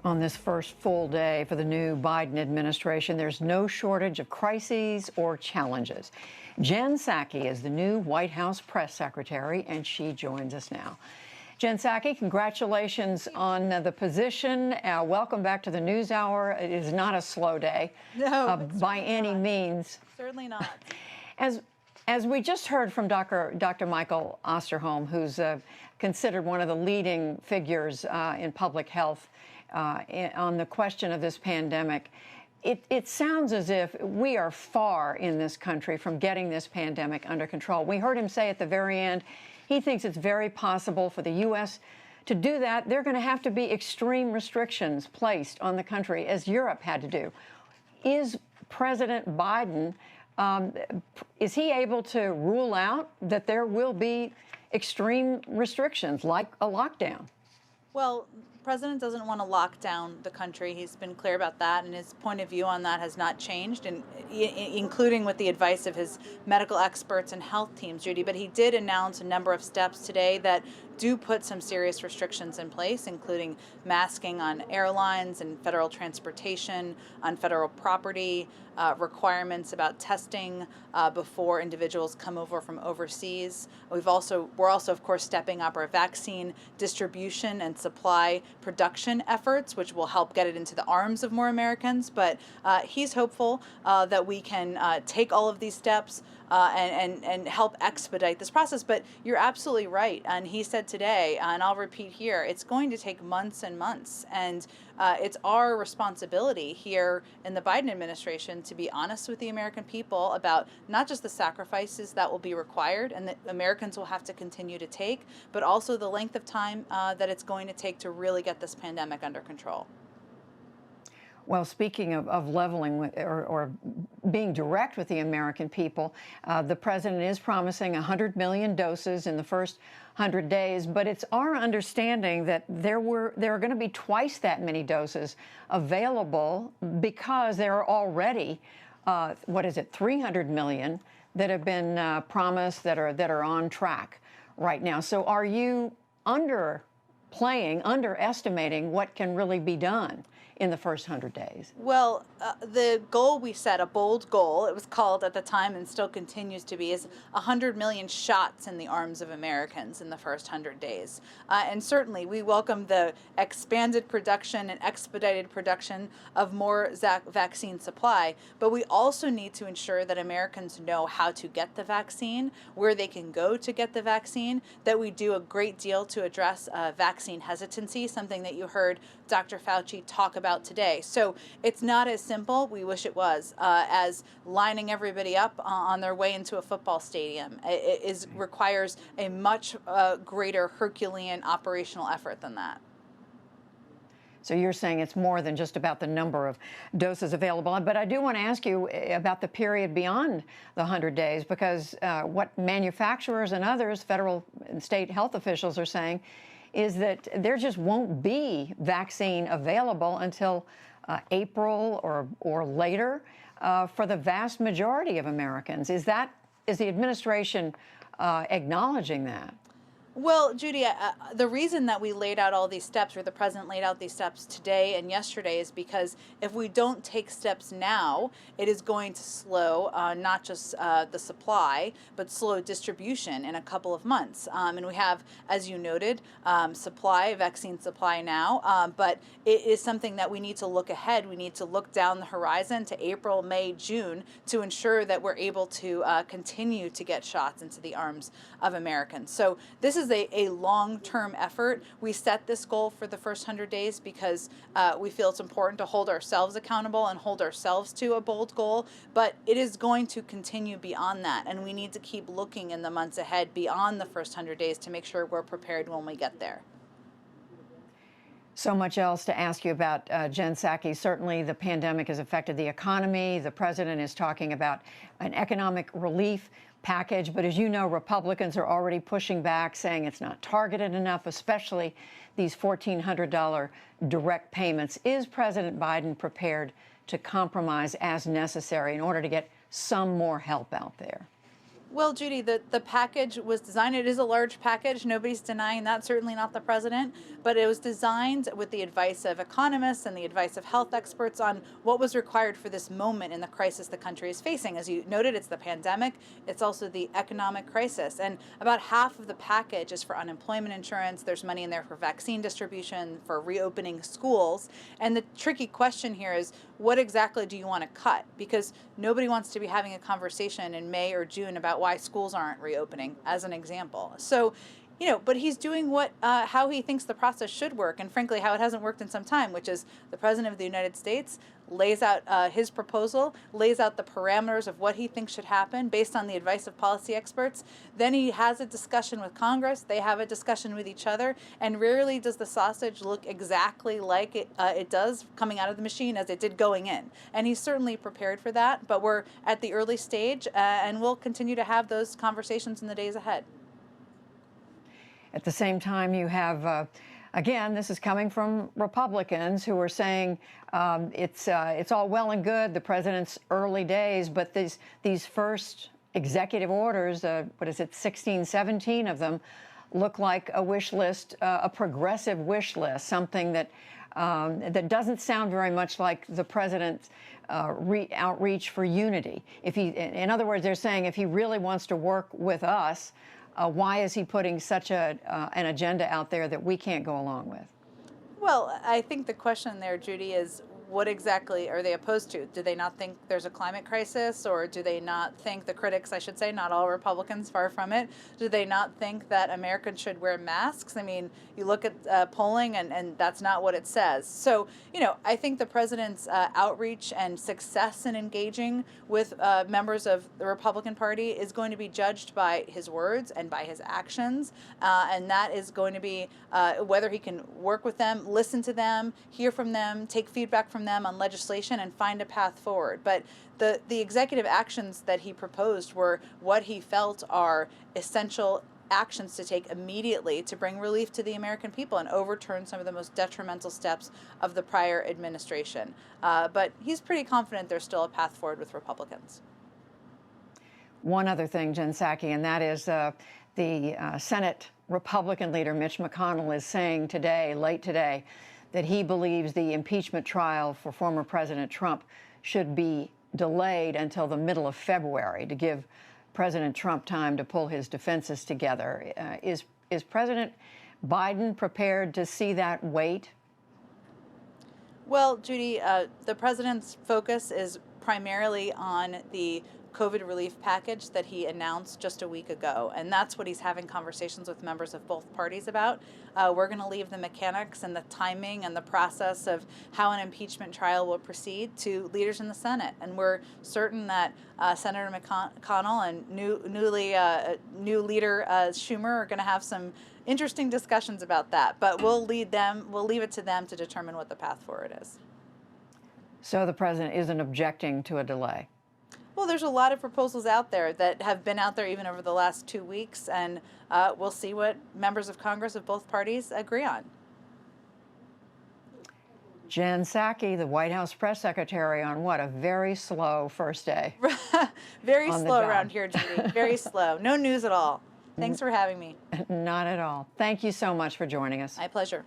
On this first full day for the new Biden administration, there's no shortage of crises or challenges. Jen Psaki is the new White House press secretary, and she joins us now. Jen Psaki, congratulations on the position. Welcome back to the NewsHour. It is not a slow day by any means. Certainly not. As we just heard from Dr. Michael Osterholm, who's considered one of the leading figures in public health on the question of this pandemic, it sounds as if we are far in this country from getting this pandemic under control. We heard him say at the very end, he thinks it's very possible for the U.S. to do that. There are going to have to be extreme restrictions placed on the country, as Europe had to do. Is President Biden, is he able to rule out that there will be extreme restrictions like a lockdown? Well, the president doesn't want to lock down the country. He's been clear about that, and his point of view on that has not changed, and including with the advice of his medical experts and health teams, Judy. But he did announce a number of steps today that do put some serious restrictions in place, including masking on airlines and federal transportation, on federal property, requirements about testing before individuals come over from overseas. We're also, of course, stepping up our vaccine distribution and supply production efforts, which will help get it into the arms of more Americans. But he's hopeful that we can take all of these steps and help expedite this process. But you're absolutely right. And he said today, and I'll repeat here, it's going to take months and months. And it's our responsibility here in the Biden administration to be honest with the American people about not just the sacrifices that will be required and that Americans will have to continue to take, but also the length of time that it's going to take to really get this pandemic under control. Well, speaking of leveling with, or being direct with the American people, the president is promising 100 million doses in the first 100 days, but it's our understanding that there are going to be twice that many doses available because there are already, 300 million that have been promised that are on track right now. So are you underestimating what can really be done in the first 100 days? Well, the goal we set, a bold goal, it was called at the time and still continues to be, is 100 million shots in the arms of Americans in the first 100 days. And certainly we welcome the expanded production and expedited production of more vaccine supply, but we also need to ensure that Americans know how to get the vaccine, where they can go to get the vaccine, that we do a great deal to address vaccine hesitancy, something that you heard Dr. Fauci talk about today. So it's not as simple, we wish it was, as lining everybody up on their way into a football stadium. It requires a much greater Herculean operational effort than that. So you're saying it's more than just about the number of doses available. But I do want to ask you about the period beyond the 100 days, because what manufacturers and others, federal and state health officials, are saying is that there just won't be vaccine available until April or later for the vast majority of Americans. Is the administration acknowledging that? Well, Judy, the reason that we laid out all these steps, or the president laid out these steps today and yesterday, is because if we don't take steps now, it is going to slow not just the supply, but distribution in a couple of months. And we have, as you noted, vaccine supply now, but it is something that we need to look ahead. We need to look down the horizon to April, May, June to ensure that we're able to continue to get shots into the arms of Americans. So this is a long-term effort. We set this goal for the first 100 days because we feel it's important to hold ourselves accountable and hold ourselves to a bold goal, but it is going to continue beyond that, and we need to keep looking in the months ahead beyond the first 100 days to make sure we're prepared when we get there. So much else to ask you about, Jen Psaki. Certainly the pandemic has affected the economy. The president is talking about an economic relief package, but as you know, Republicans are already pushing back, saying it's not targeted enough, especially these $1,400 direct payments. Is President Biden prepared to compromise as necessary in order to get some more help out there? Well, Judy, the package was designed, it is a large package. Nobody's denying that, certainly not the president. But it was designed with the advice of economists and the advice of health experts on what was required for this moment in the crisis the country is facing. As you noted, it's the pandemic, it's also the economic crisis. And about half of the package is for unemployment insurance. There's money in there for vaccine distribution, for reopening schools. And the tricky question here is, what exactly do you want to cut? Because nobody wants to be having a conversation in May or June about why schools aren't reopening, as an example. So, but he's doing how he thinks the process should work, and frankly, how it hasn't worked in some time, which is the President of the United States lays out his proposal, lays out the parameters of what he thinks should happen based on the advice of policy experts. Then he has a discussion with Congress. They have a discussion with each other, and rarely does the sausage look exactly like it does coming out of the machine as it did going in. And he's certainly prepared for that, but we're at the early stage, and we'll continue to have those conversations in the days ahead. At the same time, you have, again, this is coming from Republicans who are saying it's all well and good, the president's early days, but these first executive orders, 16, 17 of them, look like a wish list, a progressive wish list, something that doesn't sound very much like the president's outreach for unity. In other words, they're saying if he really wants to work with us, why is he putting such an agenda out there that we can't go along with? Well, I think the question there, Judy, is what exactly are they opposed to? Do they not think there's a climate crisis, or do they not think, the critics, I should say, not all Republicans, far from it, do they not think that Americans should wear masks? I mean, you look at polling, and that's not what it says. So, I think the president's outreach and success in engaging with members of the Republican Party is going to be judged by his words and by his actions, and that is going to be whether he can work with them, listen to them, hear from them, take feedback from them on legislation, and find a path forward. But the executive actions that he proposed were what he felt are essential actions to take immediately to bring relief to the American people and overturn some of the most detrimental steps of the prior administration. But he's pretty confident there's still a path forward with Republicans. One other thing, Jen Psaki, and that is the Senate Republican leader Mitch McConnell is saying today, late today, that he believes the impeachment trial for former President Trump should be delayed until the middle of February to give President Trump time to pull his defenses together. Is President Biden prepared to see that wait? Well, Judy, the president's focus is primarily on the COVID relief package that he announced just a week ago, and that's what he's having conversations with members of both parties about. We're going to leave the mechanics and the timing and the process of how an impeachment trial will proceed to leaders in the Senate, and we're certain that Senator McConnell and new leader Schumer are going to have some interesting discussions about that. But we'll leave it to them to determine what the path forward is. So the president isn't objecting to a delay? Well, there's a lot of proposals out there that have been out there even over the last 2 weeks, and we'll see what members of Congress of both parties agree on. Jen Psaki, the White House press secretary, on what, a very slow first day. Very slow around here, Judy. Very slow. No news at all. Thanks for having me. Not at all. Thank you so much for joining us. My pleasure.